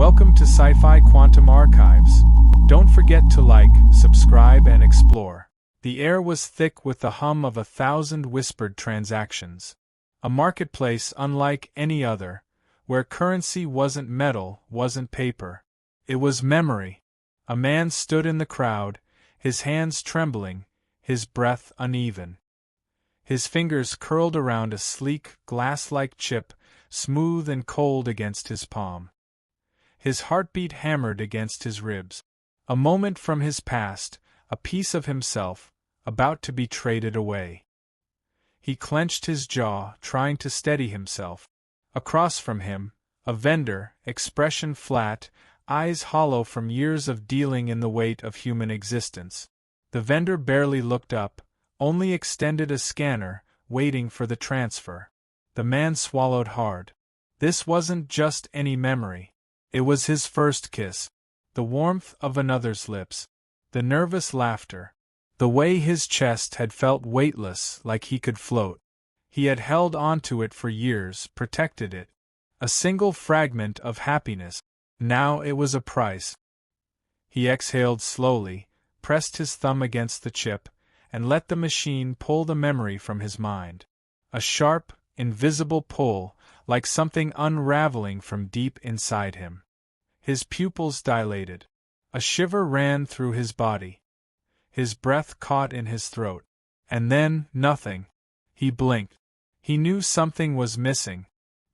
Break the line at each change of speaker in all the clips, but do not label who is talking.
Welcome to Sci-Fi Quantum Archives. Don't forget to like, subscribe and explore. The air was thick with the hum of 1,000 whispered transactions. A marketplace unlike any other, where currency wasn't metal, wasn't paper. It was memory. A man stood in the crowd, his hands trembling, his breath uneven. His fingers curled around a sleek, glass-like chip, smooth and cold against his palm. His heartbeat hammered against his ribs. A moment from his past, a piece of himself, about to be traded away. He clenched his jaw, trying to steady himself. Across from him, a vendor, expression flat, eyes hollow from years of dealing in the weight of human existence. The vendor barely looked up, only extended a scanner, waiting for the transfer. The man swallowed hard. This wasn't just any memory. It was his first kiss. The warmth of another's lips. The nervous laughter. The way his chest had felt weightless, like he could float. He had held onto it for years, protected it. A single fragment of happiness. Now it was a price. He exhaled slowly, pressed his thumb against the chip, and let the machine pull the memory from his mind. A sharp, invisible pull, like something unraveling from deep inside him. His pupils dilated. A shiver ran through his body. His breath caught in his throat. And then, nothing. He blinked. He knew something was missing.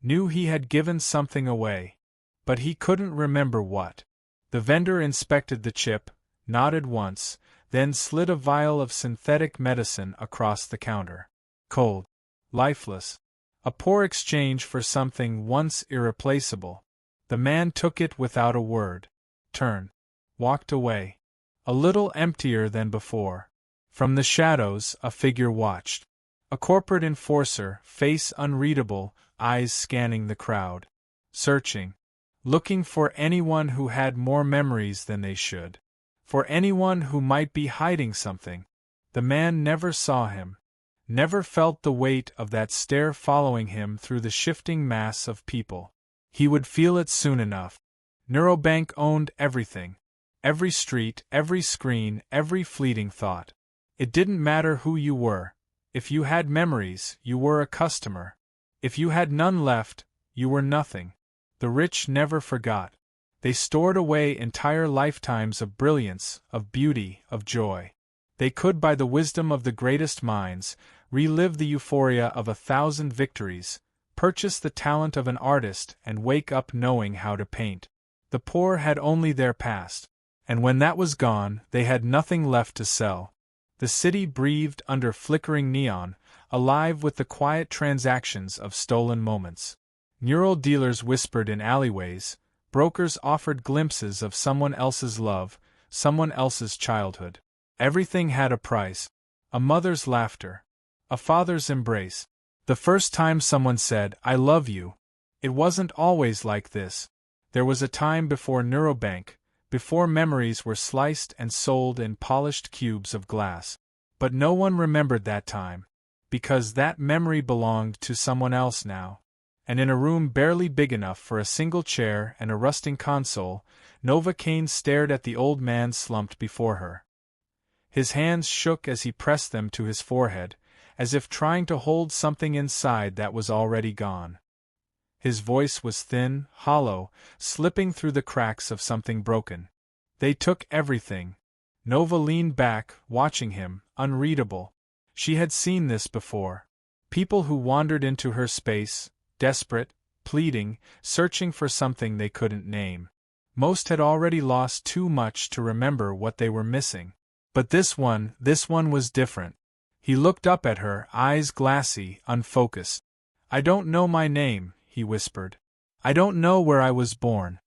Knew he had given something away. But he couldn't remember what. The vendor inspected the chip, nodded once, then slid a vial of synthetic medicine across the counter. Cold. Lifeless. A poor exchange for something once irreplaceable. The man took it without a word. Turned. Walked away. A little emptier than before. From the shadows, a figure watched. A corporate enforcer, face unreadable, eyes scanning the crowd. Searching. Looking for anyone who had more memories than they should. For anyone who might be hiding something. The man never saw him. Never felt the weight of that stare following him through the shifting mass of people. He would feel it soon enough. Neurobank owned everything. Every street, every screen, every fleeting thought. It didn't matter who you were. If you had memories, you were a customer. If you had none left, you were nothing. The rich never forgot. They stored away entire lifetimes of brilliance, of beauty, of joy. They could, by the wisdom of the greatest minds, relive the euphoria of 1,000 victories, purchase the talent of an artist and wake up knowing how to paint. The poor had only their past. And when that was gone, they had nothing left to sell. The city breathed under flickering neon, alive with the quiet transactions of stolen moments. Neural dealers whispered in alleyways, brokers offered glimpses of someone else's love, someone else's childhood. Everything had a price. A mother's laughter. A father's embrace. The first time someone said, "I love you." It wasn't always like this. There was a time before Neurobank, before memories were sliced and sold in polished cubes of glass. But no one remembered that time. Because that memory belonged to someone else now. And in a room barely big enough for a single chair and a rusting console, Nova Kane stared at the old man slumped before her. His hands shook as he pressed them to his forehead, as if trying to hold something inside that was already gone. His voice was thin, hollow, slipping through the cracks of something broken. They took everything. Nova leaned back, watching him, unreadable. She had seen this before. People who wandered into her space, desperate, pleading, searching for something they couldn't name. Most had already lost too much to remember what they were missing. But this one was different. He looked up at her, eyes glassy, unfocused. "I don't know my name," he whispered. "I don't know where I was born.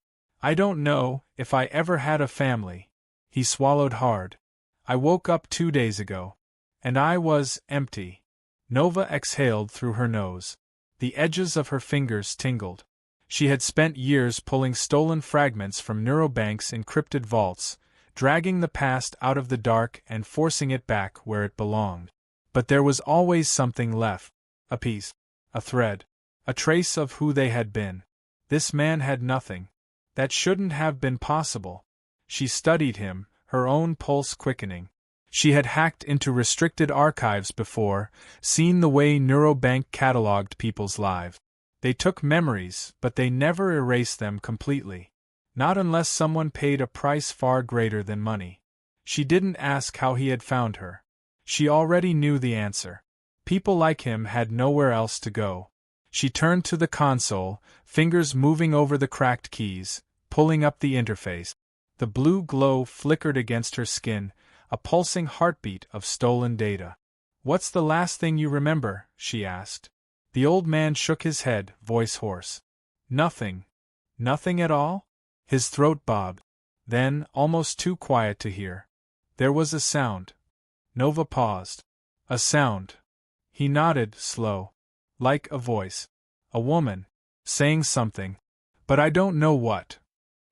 I don't know if I ever had a family." He swallowed hard. "I woke up 2 days ago. And I was empty." Nova exhaled through her nose. The edges of her fingers tingled. She had spent years pulling stolen fragments from Neurobank's encrypted vaults, dragging the past out of the dark and forcing it back where it belonged. But there was always something left. A piece. A thread. A trace of who they had been. This man had nothing. That shouldn't have been possible. She studied him, her own pulse quickening. She had hacked into restricted archives before, seen the way neurobank cataloged people's lives. They took memories, but they never erased them completely. Not unless someone paid a price far greater than money. She didn't ask how he had found her. She already knew the answer. People like him had nowhere else to go. She turned to the console, fingers moving over the cracked keys, pulling up the interface. The blue glow flickered against her skin, a pulsing heartbeat of stolen data. "What's the last thing you remember?" she asked. The old man shook his head, voice hoarse. "Nothing." "Nothing at all?" His throat bobbed. Then, almost too quiet to hear, there was a sound. Nova paused. A sound. He nodded, slow. Like a voice. A woman. Saying something. But I don't know what.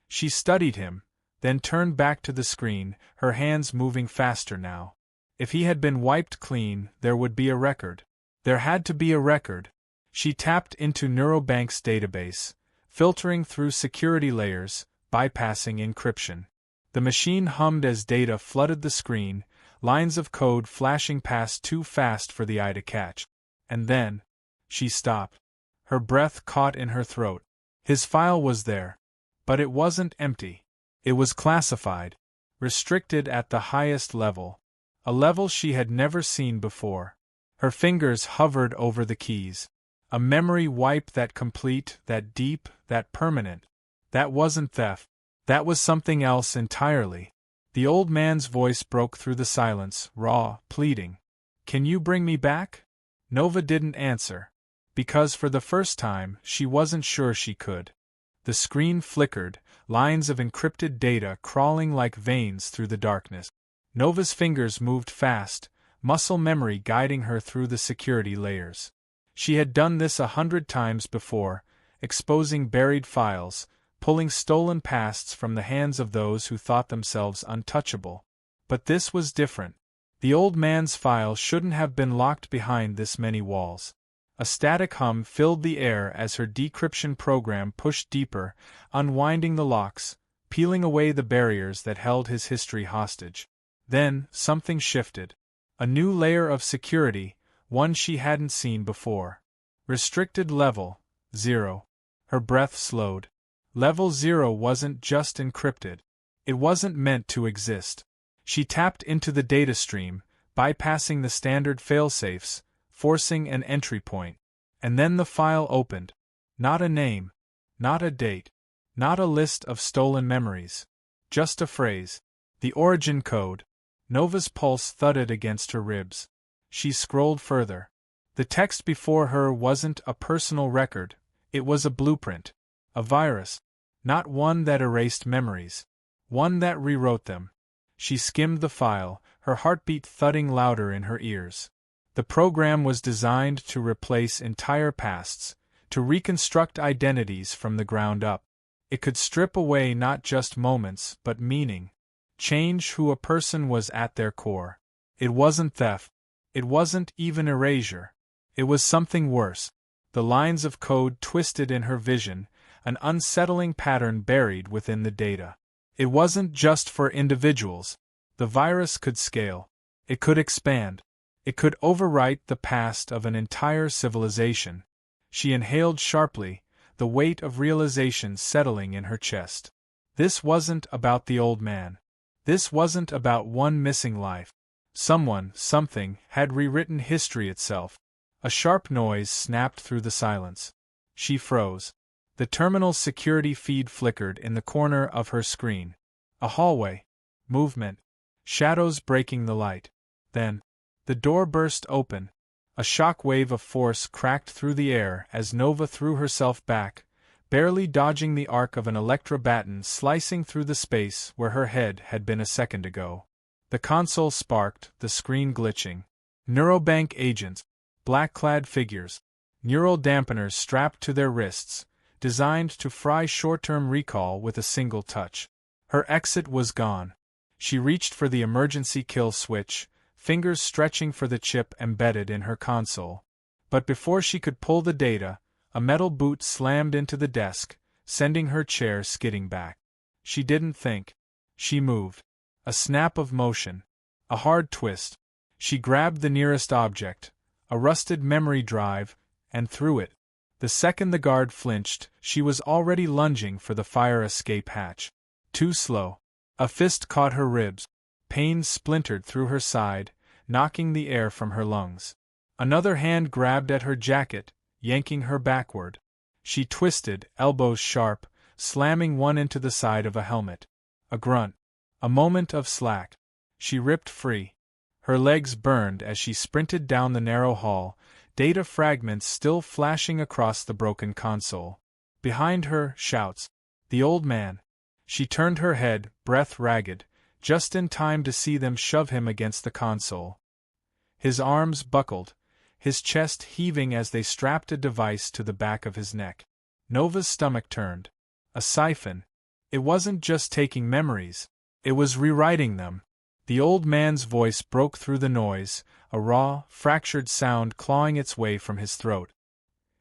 She studied him, then turned back to the screen, her hands moving faster now. If he had been wiped clean, there would be a record. There had to be a record. She tapped into Neurobank's database, filtering through security layers, bypassing encryption. The machine hummed as data flooded the screen, lines of code flashing past too fast for the eye to catch. And then, she stopped. Her breath caught in her throat. His file was there. But it wasn't empty. It was classified, restricted at the highest level, a level she had never seen before. Her fingers hovered over the keys. A memory wipe that complete, that deep, that permanent. That wasn't theft. That was something else entirely. The old man's voice broke through the silence, raw, pleading. "Can you bring me back?" Nova didn't answer. Because for the first time, she wasn't sure she could. The screen flickered, lines of encrypted data crawling like veins through the darkness. Nova's fingers moved fast, muscle memory guiding her through the security layers. She had done this 100 times before, exposing buried files, pulling stolen pasts from the hands of those who thought themselves untouchable. But this was different. The old man's file shouldn't have been locked behind this many walls. A static hum filled the air as her decryption program pushed deeper, unwinding the locks, peeling away the barriers that held his history hostage. Then, something shifted. A new layer of security, one she hadn't seen before. Restricted level 0. Her breath slowed. Level 0 wasn't just encrypted. It wasn't meant to exist. She tapped into the data stream, bypassing the standard failsafes, forcing an entry point. And then the file opened. Not a name. Not a date. Not a list of stolen memories. Just a phrase. The origin code. Nova's pulse thudded against her ribs. She scrolled further. The text before her wasn't a personal record, it was a blueprint. A virus. Not one that erased memories. One that rewrote them. She skimmed the file, her heartbeat thudding louder in her ears. The program was designed to replace entire pasts, to reconstruct identities from the ground up. It could strip away not just moments, but meaning. Change who a person was at their core. It wasn't theft. It wasn't even erasure. It was something worse. The lines of code twisted in her vision, an unsettling pattern buried within the data. It wasn't just for individuals. The virus could scale. It could expand. It could overwrite the past of an entire civilization. She inhaled sharply, the weight of realization settling in her chest. This wasn't about the old man. This wasn't about one missing life. Someone, something, had rewritten history itself. A sharp noise snapped through the silence. She froze. The terminal's security feed flickered in the corner of her screen. A hallway. Movement. Shadows breaking the light. Then, the door burst open. A shock wave of force cracked through the air as Nova threw herself back, barely dodging the arc of an Electra baton slicing through the space where her head had been a second ago. The console sparked, the screen glitching. Neurobank agents. Black-clad figures. Neural dampeners strapped to their wrists, designed to fry short-term recall with a single touch. Her exit was gone. She reached for the emergency kill switch, fingers stretching for the chip embedded in her console. But before she could pull the data, a metal boot slammed into the desk, sending her chair skidding back. She didn't think. She moved. A snap of motion. A hard twist. She grabbed the nearest object, a rusted memory drive, and threw it. The second the guard flinched, she was already lunging for the fire escape hatch. Too slow. A fist caught her ribs. Pain splintered through her side, knocking the air from her lungs. Another hand grabbed at her jacket, yanking her backward. She twisted, elbows sharp, slamming one into the side of a helmet. A grunt. A moment of slack. She ripped free. Her legs burned as she sprinted down the narrow hall, data fragments still flashing across the broken console. Behind her, shouts. The old man. She turned her head, breath ragged, just in time to see them shove him against the console. His arms buckled, his chest heaving as they strapped a device to the back of his neck. Nova's stomach turned. A siphon. It wasn't just taking memories, it was rewriting them. The old man's voice broke through the noise, a raw, fractured sound clawing its way from his throat.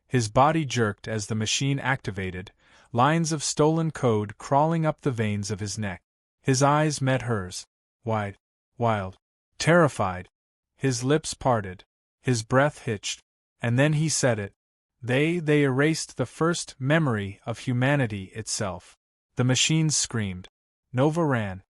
His body jerked as the machine activated, lines of stolen code crawling up the veins of his neck. His eyes met hers, wide, wild, terrified. His lips parted, his breath hitched, and then he said it. They erased the first memory of humanity itself. The machines screamed. Nova ran.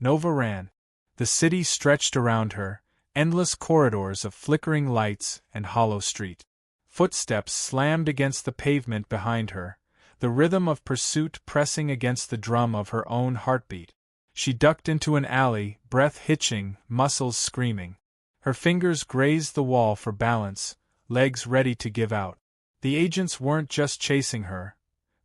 Nova ran. The city stretched around her, endless corridors of flickering lights and hollow street. Footsteps slammed against the pavement behind her, the rhythm of pursuit pressing against the drum of her own heartbeat. She ducked into an alley, breath hitching, muscles screaming. Her fingers grazed the wall for balance, legs ready to give out. The agents weren't just chasing her,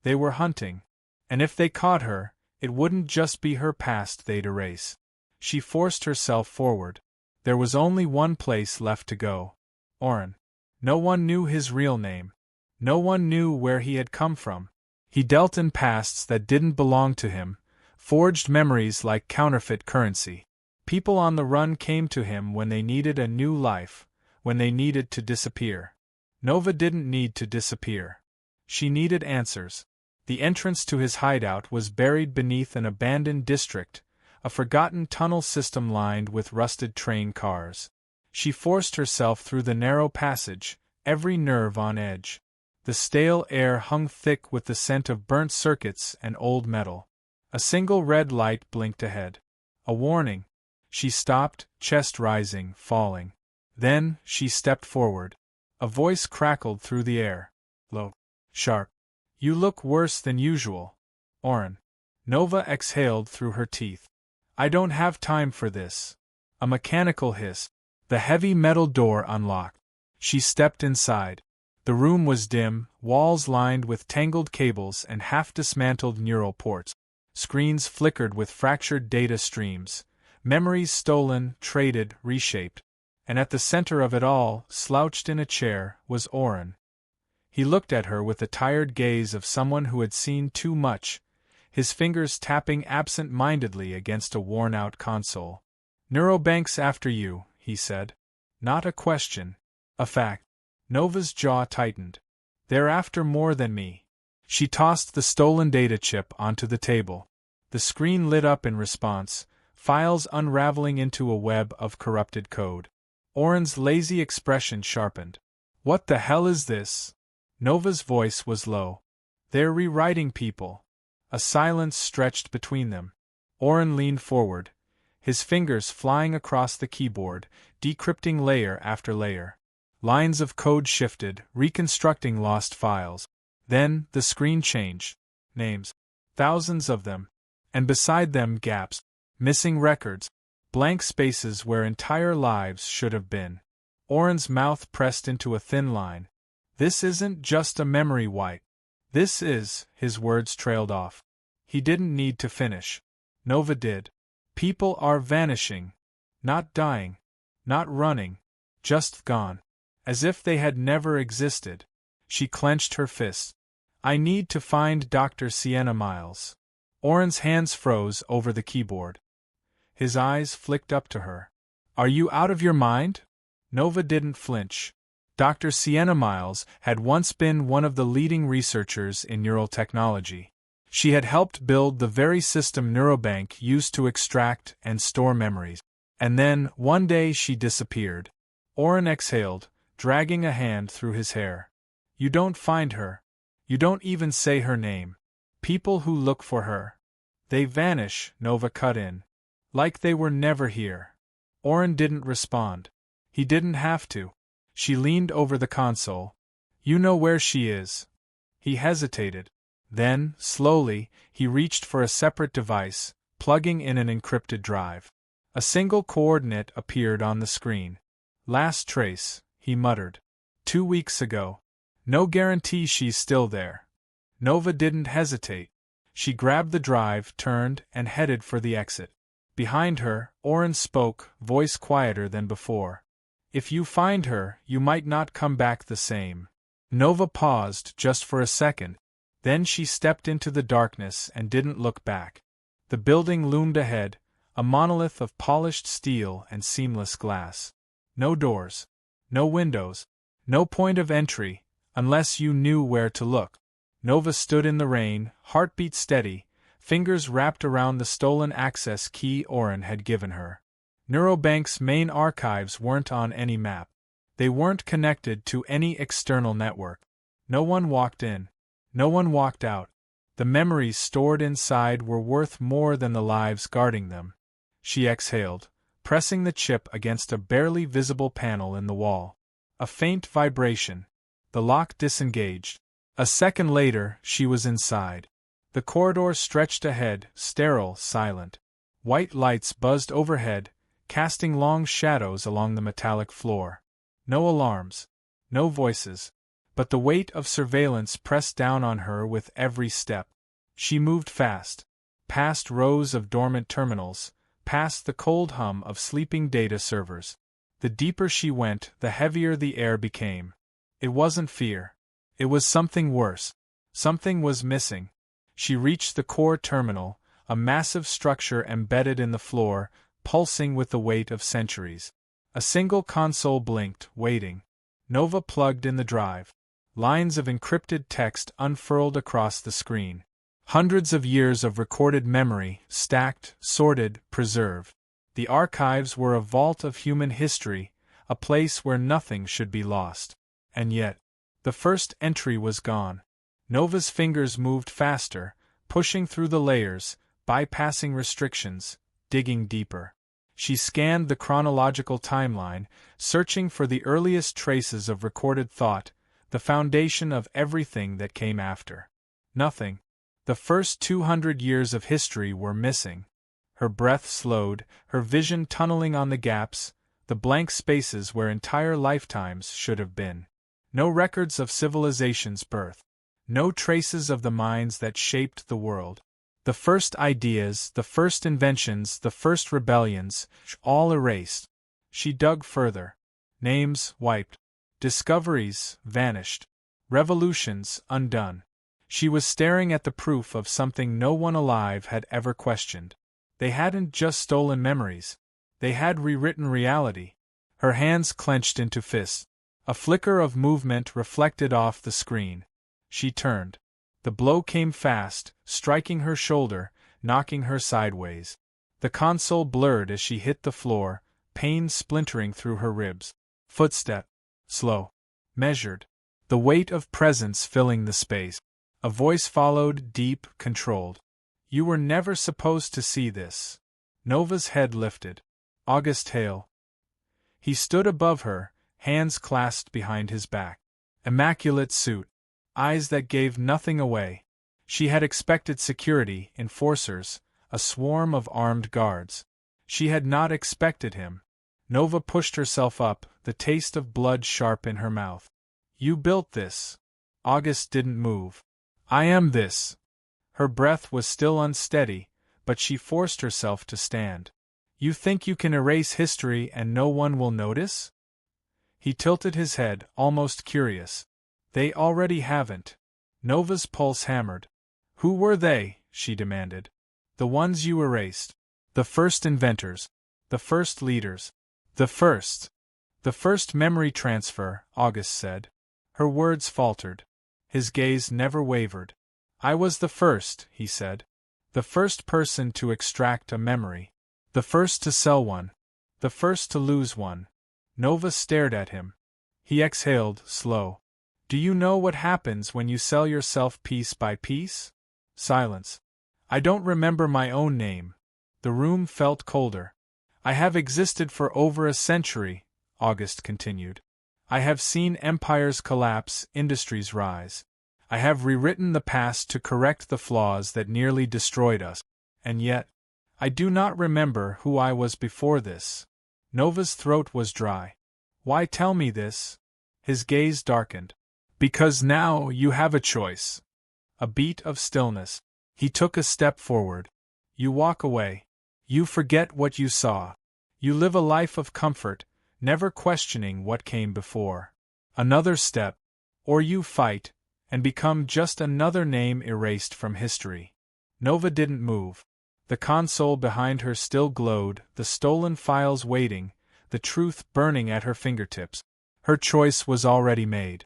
they were hunting. And if they caught her, it wouldn't just be her past they'd erase. She forced herself forward. There was only one place left to go. Oren. No one knew his real name. No one knew where he had come from. He dealt in pasts that didn't belong to him, forged memories like counterfeit currency. People on the run came to him when they needed a new life, when they needed to disappear. Nova didn't need to disappear. She needed answers. The entrance to his hideout was buried beneath an abandoned district, a forgotten tunnel system lined with rusted train cars. She forced herself through the narrow passage, every nerve on edge. The stale air hung thick with the scent of burnt circuits and old metal. A single red light blinked ahead. A warning. She stopped, chest rising, falling. Then, she stepped forward. A voice crackled through the air. Low. Sharp. You look worse than usual, Oren. Nova exhaled through her teeth. I don't have time for this. A mechanical hiss. The heavy metal door unlocked. She stepped inside. The room was dim, walls lined with tangled cables and half-dismantled neural ports. Screens flickered with fractured data streams. Memories stolen, traded, reshaped. And at the center of it all, slouched in a chair, was Oren. He looked at her with the tired gaze of someone who had seen too much, his fingers tapping absent-mindedly against a worn-out console. Neurobank's after you, he said. Not a question. A fact. Nova's jaw tightened. They're after more than me. She tossed the stolen data chip onto the table. The screen lit up in response, files unraveling into a web of corrupted code. Oren's lazy expression sharpened. What the hell is this? Nova's voice was low. They're rewriting people. A silence stretched between them. Oren leaned forward, his fingers flying across the keyboard, decrypting layer after layer. Lines of code shifted, reconstructing lost files. Then, the screen changed. Names. Thousands of them. And beside them gaps. Missing records. Blank spaces where entire lives should have been. Oren's mouth pressed into a thin line. This isn't just a memory wipe. This is, his words trailed off. He didn't need to finish. Nova did. People are vanishing. Not dying. Not running. Just gone. As if they had never existed. She clenched her fists. I need to find Dr. Sienna Miles. Oren's hands froze over the keyboard. His eyes flicked up to her. Are you out of your mind? Nova didn't flinch. Dr. Sienna Miles had once been one of the leading researchers in neural technology. She had helped build the very system Neurobank used to extract and store memories. And then, one day she disappeared. Oren exhaled, dragging a hand through his hair. You don't find her. You don't even say her name. People who look for her. They vanish, Nova cut in. Like they were never here. Oren didn't respond. He didn't have to. She leaned over the console. You know where she is. He hesitated. Then, slowly, he reached for a separate device, plugging in an encrypted drive. A single coordinate appeared on the screen. Last trace, he muttered. 2 weeks ago. No guarantee she's still there. Nova didn't hesitate. She grabbed the drive, turned, and headed for the exit. Behind her, Oren spoke, voice quieter than before. If you find her, you might not come back the same. Nova paused just for a second. Then she stepped into the darkness and didn't look back. The building loomed ahead, a monolith of polished steel and seamless glass. No doors. No windows. No point of entry, unless you knew where to look. Nova stood in the rain, heartbeat steady, fingers wrapped around the stolen access key Oren had given her. Neurobank's main archives weren't on any map. They weren't connected to any external network. No one walked in. No one walked out. The memories stored inside were worth more than the lives guarding them. She exhaled, pressing the chip against a barely visible panel in the wall. A faint vibration. The lock disengaged. A second later, she was inside. The corridor stretched ahead, sterile, silent. White lights buzzed overhead, casting long shadows along the metallic floor. No alarms. No voices. But the weight of surveillance pressed down on her with every step. She moved fast. Past rows of dormant terminals, past the cold hum of sleeping data servers. The deeper she went, the heavier the air became. It wasn't fear. It was something worse. Something was missing. She reached the core terminal, a massive structure embedded in the floor, pulsing with the weight of centuries. A single console blinked, waiting. Nova plugged in the drive. Lines of encrypted text unfurled across the screen. Hundreds of years of recorded memory, stacked, sorted, preserved. The archives were a vault of human history, a place where nothing should be lost. And yet, the first entry was gone. Nova's fingers moved faster, pushing through the layers, bypassing restrictions, digging deeper. She scanned the chronological timeline, searching for the earliest traces of recorded thought, the foundation of everything that came after. Nothing. The first 200 years of history were missing. Her breath slowed, her vision tunneling on the gaps, the blank spaces where entire lifetimes should have been. No records of civilization's birth. No traces of the minds that shaped the world. The first ideas, the first inventions, the first rebellions, all erased. She dug further. Names wiped. Discoveries vanished. Revolutions undone. She was staring at the proof of something no one alive had ever questioned. They hadn't just stolen memories. They had rewritten reality. Her hands clenched into fists. A flicker of movement reflected off the screen. She turned. The blow came fast, striking her shoulder, knocking her sideways. The console blurred as she hit the floor, pain splintering through her ribs. Footstep. Slow. Measured. The weight of presence filling the space. A voice followed, deep, controlled. You were never supposed to see this. Nova's head lifted. August Hale. He stood above her, hands clasped behind his back. Immaculate suit. Eyes that gave nothing away. She had expected security, enforcers, a swarm of armed guards. She had not expected him. Nova pushed herself up, the taste of blood sharp in her mouth. You built this. August didn't move. I am this. Her breath was still unsteady, but she forced herself to stand. You think you can erase history and no one will notice? He tilted his head, almost curious. They already haven't. Nova's pulse hammered. Who were they? She demanded. The ones you erased. The first inventors. The first leaders. The first memory transfer, August said. Her words faltered. His gaze never wavered. I was the first, he said. The first person to extract a memory. The first to sell one. The first to lose one. Nova stared at him. He exhaled, slow. Do you know what happens when you sell yourself piece by piece? Silence. I don't remember my own name. The room felt colder. I have existed for over a century, August continued. I have seen empires collapse, industries rise. I have rewritten the past to correct the flaws that nearly destroyed us. And yet, I do not remember who I was before this. Nova's throat was dry. Why tell me this? His gaze darkened. Because now you have a choice. A beat of stillness. He took a step forward. You walk away. You forget what you saw. You live a life of comfort, never questioning what came before. Another step. Or you fight, and become just another name erased from history. Nova didn't move. The console behind her still glowed, the stolen files waiting, the truth burning at her fingertips. Her choice was already made.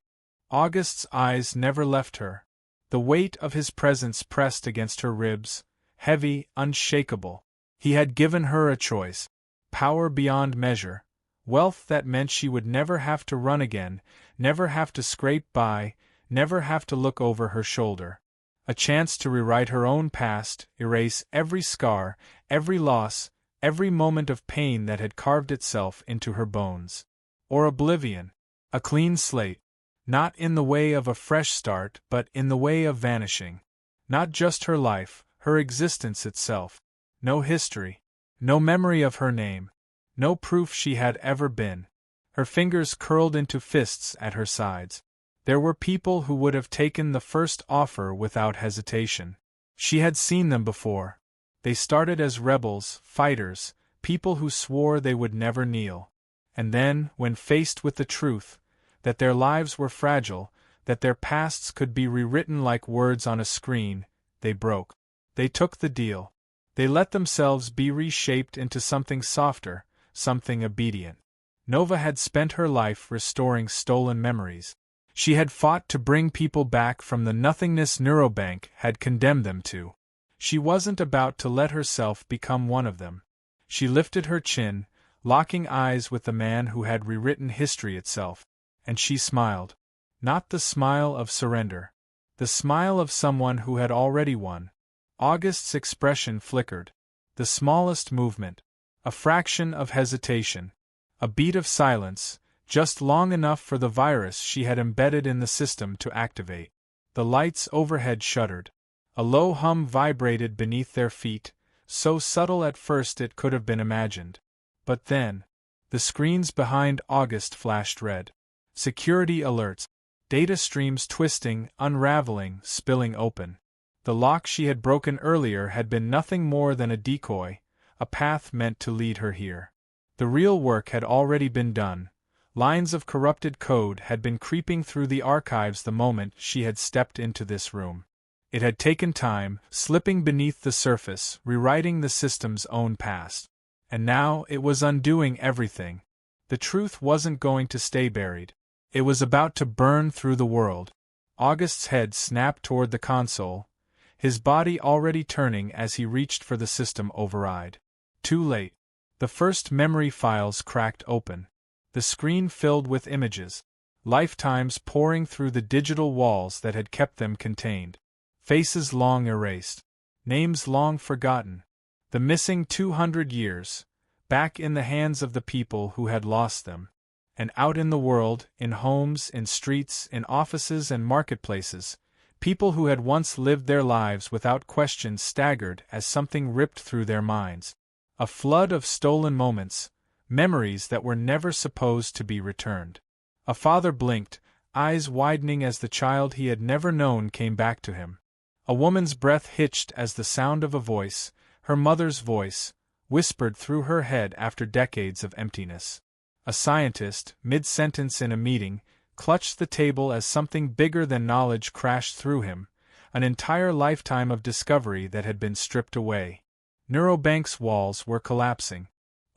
August's eyes never left her. The weight of his presence pressed against her ribs, heavy, unshakable. He had given her a choice. Power beyond measure. Wealth that meant she would never have to run again, never have to scrape by, never have to look over her shoulder. A chance to rewrite her own past, erase every scar, every loss, every moment of pain that had carved itself into her bones. Or oblivion. A clean slate. Not in the way of a fresh start, but in the way of vanishing. Not just her life, her existence itself. No history. No memory of her name. No proof she had ever been. Her fingers curled into fists at her sides. There were people who would have taken the first offer without hesitation. She had seen them before. They started as rebels, fighters, people who swore they would never kneel. And then, when faced with the truth, that their lives were fragile, that their pasts could be rewritten like words on a screen, they broke. They took the deal. They let themselves be reshaped into something softer, something obedient. Nova had spent her life restoring stolen memories. She had fought to bring people back from the nothingness Neurobank had condemned them to. She wasn't about to let herself become one of them. She lifted her chin, locking eyes with the man who had rewritten history itself, and she smiled. Not the smile of surrender. The smile of someone who had already won. August's expression flickered. The smallest movement. A fraction of hesitation. A beat of silence, just long enough for the virus she had embedded in the system to activate. The lights overhead shuddered. A low hum vibrated beneath their feet, so subtle at first it could have been imagined. But then, the screens behind August flashed red. Security alerts. Data streams twisting, unraveling, spilling open. The lock she had broken earlier had been nothing more than a decoy, a path meant to lead her here. The real work had already been done. Lines of corrupted code had been creeping through the archives the moment she had stepped into this room. It had taken time, slipping beneath the surface, rewriting the system's own past. And now it was undoing everything. The truth wasn't going to stay buried. It was about to burn through the world. August's head snapped toward the console, his body already turning as he reached for the system override. Too late. The first memory files cracked open. The screen filled with images, lifetimes pouring through the digital walls that had kept them contained. Faces long erased. Names long forgotten. The missing 200 years, back in the hands of the people who had lost them. And out in the world, in homes, in streets, in offices and marketplaces, people who had once lived their lives without question staggered as something ripped through their minds. A flood of stolen moments, memories that were never supposed to be returned. A father blinked, eyes widening as the child he had never known came back to him. A woman's breath hitched as the sound of a voice, her mother's voice, whispered through her head after decades of emptiness. A scientist, mid-sentence in a meeting, clutched the table as something bigger than knowledge crashed through him, an entire lifetime of discovery that had been stripped away. Neurobank's walls were collapsing.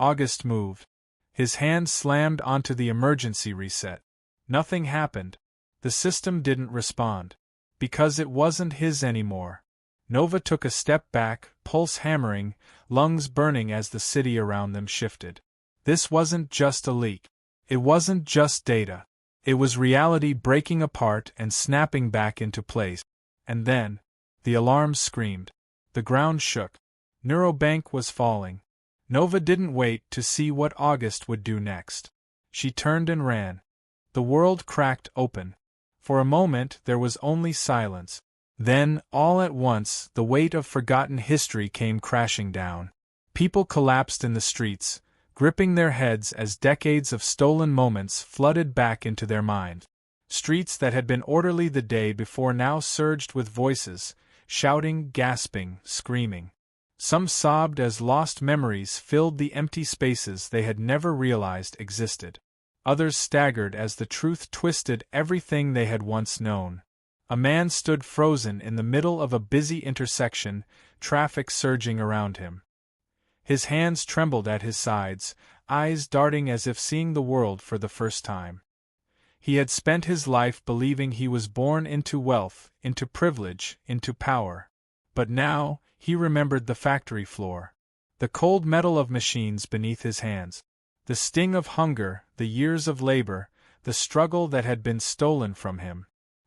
August moved. His hand slammed onto the emergency reset. Nothing happened. The system didn't respond. because it wasn't his anymore. Nova took a step back, pulse hammering, lungs burning as the city around them shifted. This wasn't just a leak. It wasn't just data. It was reality breaking apart and snapping back into place. And then, the alarms screamed. The ground shook. Neurobank was falling. Nova didn't wait to see what August would do next. She turned and ran. The world cracked open. For a moment there was only silence. Then, all at once, the weight of forgotten history came crashing down. People collapsed in the streets, gripping their heads as decades of stolen moments flooded back into their mind. Streets that had been orderly the day before now surged with voices, shouting, gasping, screaming. Some sobbed as lost memories filled the empty spaces they had never realized existed. Others staggered as the truth twisted everything they had once known. A man stood frozen in the middle of a busy intersection, traffic surging around him. His hands trembled at his sides, eyes darting as if seeing the world for the first time. He had spent his life believing he was born into wealth, into privilege, into power. But now, he remembered the factory floor. The cold metal of machines beneath his hands. The sting of hunger, the years of labor, the struggle that had been stolen from him.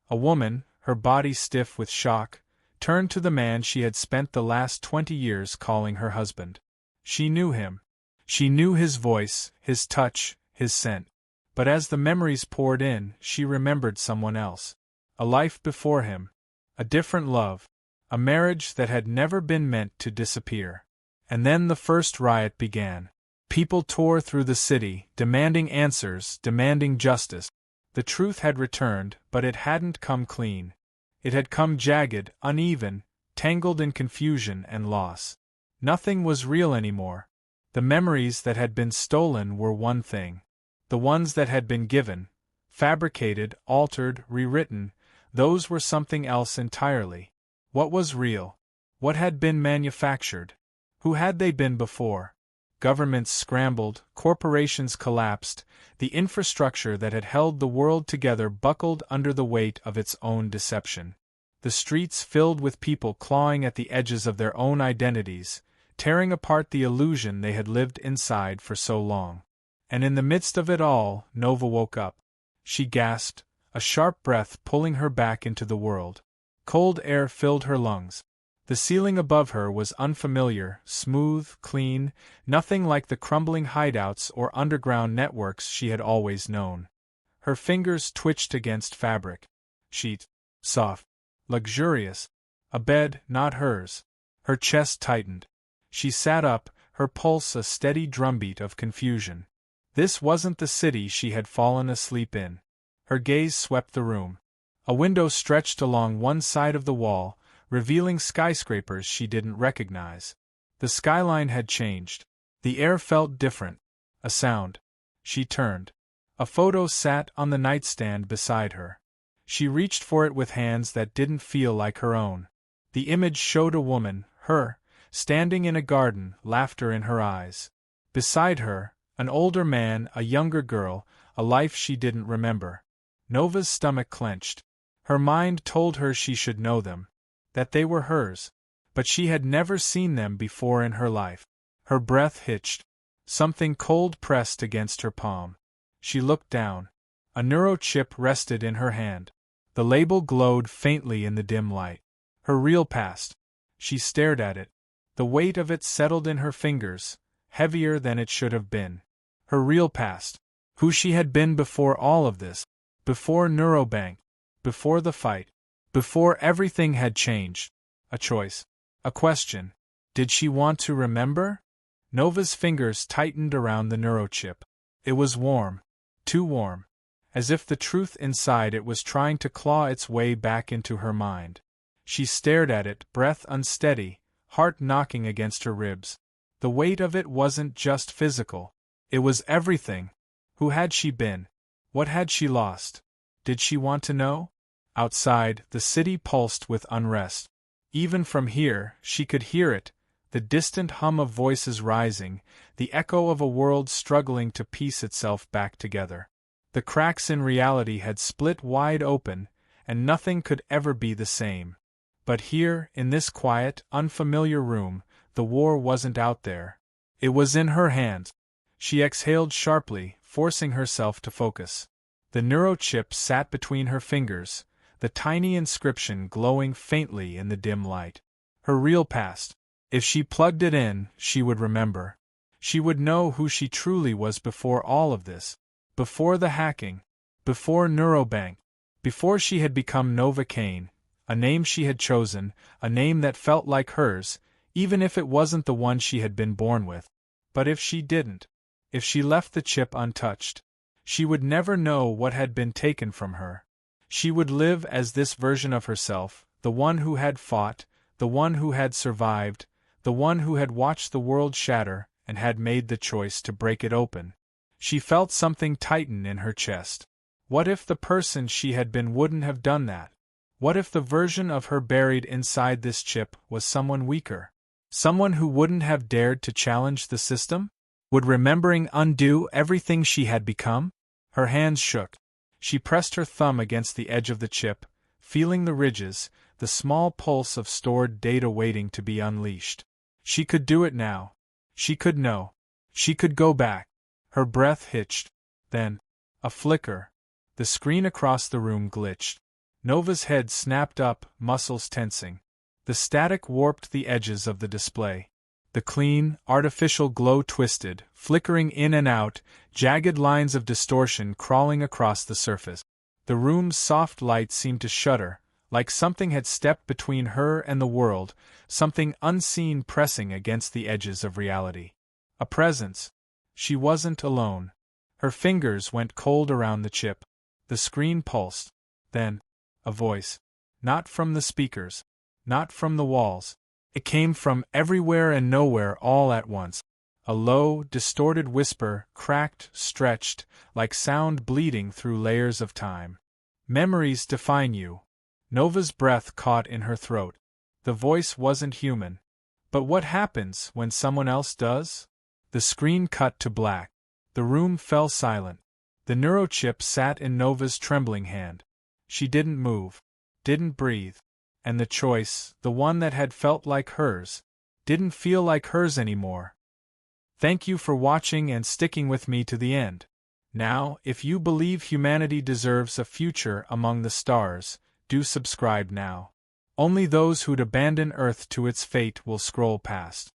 A woman, her body stiff with shock, turned to the man she had spent the last 20 years calling her husband. She knew him. She knew his voice, his touch, his scent. But as the memories poured in, she remembered someone else. A life before him. A different love. A marriage that had never been meant to disappear. And then the first riot began. People tore through the city, demanding answers, demanding justice. The truth had returned, but it hadn't come clean. It had come jagged, uneven, tangled in confusion and loss. Nothing was real anymore. The memories that had been stolen were one thing. The ones that had been given, fabricated, altered, rewritten, those were something else entirely. What was real? What had been manufactured? Who had they been before? Governments scrambled, corporations collapsed, the infrastructure that had held the world together buckled under the weight of its own deception. The streets filled with people clawing at the edges of their own identities, tearing apart the illusion they had lived inside for so long. And in the midst of it all, Nova woke up. She gasped, a sharp breath pulling her back into the world. Cold air filled her lungs. The ceiling above her was unfamiliar, smooth, clean, nothing like the crumbling hideouts or underground networks she had always known. Her fingers twitched against fabric. Sheet. Soft. Luxurious. A bed, not hers. Her chest tightened. She sat up, her pulse a steady drumbeat of confusion. This wasn't the city she had fallen asleep in. Her gaze swept the room. A window stretched along one side of the wall, revealing skyscrapers she didn't recognize. The skyline had changed. The air felt different. A sound. She turned. A photo sat on the nightstand beside her. She reached for it with hands that didn't feel like her own. The image showed a woman, her, standing in a garden, laughter in her eyes. Beside her, an older man, a younger girl, a life she didn't remember. Nova's stomach clenched. Her mind told her she should know them. That they were hers. But she had never seen them before in her life. Her breath hitched. Something cold pressed against her palm. She looked down. A neurochip rested in her hand. The label glowed faintly in the dim light. Her real past. She stared at it. The weight of it settled in her fingers, heavier than it should have been. Her real past. Who she had been before all of this. Before Neurobank. Before the fight. Before everything had changed. A choice. A question. Did she want to remember? Nova's fingers tightened around the neurochip. It was warm. Too warm. As if the truth inside it was trying to claw its way back into her mind. She stared at it, breath unsteady, heart knocking against her ribs. The weight of it wasn't just physical. It was everything. Who had she been? What had she lost? Did she want to know? Outside, the city pulsed with unrest. Even from here, she could hear it, the distant hum of voices rising, the echo of a world struggling to piece itself back together. The cracks in reality had split wide open, and nothing could ever be the same. But here, in this quiet, unfamiliar room, the war wasn't out there. It was in her hands. She exhaled sharply, forcing herself to focus. The neurochip sat between her fingers, the tiny inscription glowing faintly in the dim light. Her real past. If she plugged it in, she would remember. She would know who she truly was before all of this. Before the hacking. Before Neurobank. Before she had become Nova Kane, a name she had chosen, a name that felt like hers, even if it wasn't the one she had been born with. But if she didn't, if she left the chip untouched, she would never know what had been taken from her. She would live as this version of herself, the one who had fought, the one who had survived, the one who had watched the world shatter and had made the choice to break it open. She felt something tighten in her chest. What if the person she had been wouldn't have done that? What if the version of her buried inside this chip was someone weaker? Someone who wouldn't have dared to challenge the system? Would remembering undo everything she had become? Her hands shook. She pressed her thumb against the edge of the chip, feeling the ridges, the small pulse of stored data waiting to be unleashed. She could do it now. She could know. She could go back. Her breath hitched. Then, a flicker. The screen across the room glitched. Nova's head snapped up, muscles tensing. The static warped the edges of the display. The clean, artificial glow twisted, flickering in and out, jagged lines of distortion crawling across the surface. The room's soft light seemed to shudder, like something had stepped between her and the world, something unseen pressing against the edges of reality. A presence. She wasn't alone. Her fingers went cold around the chip. The screen pulsed. Then, a voice. Not from the speakers. Not from the walls. It came from everywhere and nowhere all at once. A low, distorted whisper, cracked, stretched, like sound bleeding through layers of time. Memories define you. Nova's breath caught in her throat. The voice wasn't human. But what happens when someone else does? The screen cut to black. The room fell silent. The neurochip sat in Nova's trembling hand. She didn't move, didn't breathe, and the choice, the one that had felt like hers, didn't feel like hers anymore. Thank you for watching and sticking with me to the end. Now, if you believe humanity deserves a future among the stars, do subscribe now. Only those who'd abandon Earth to its fate will scroll past.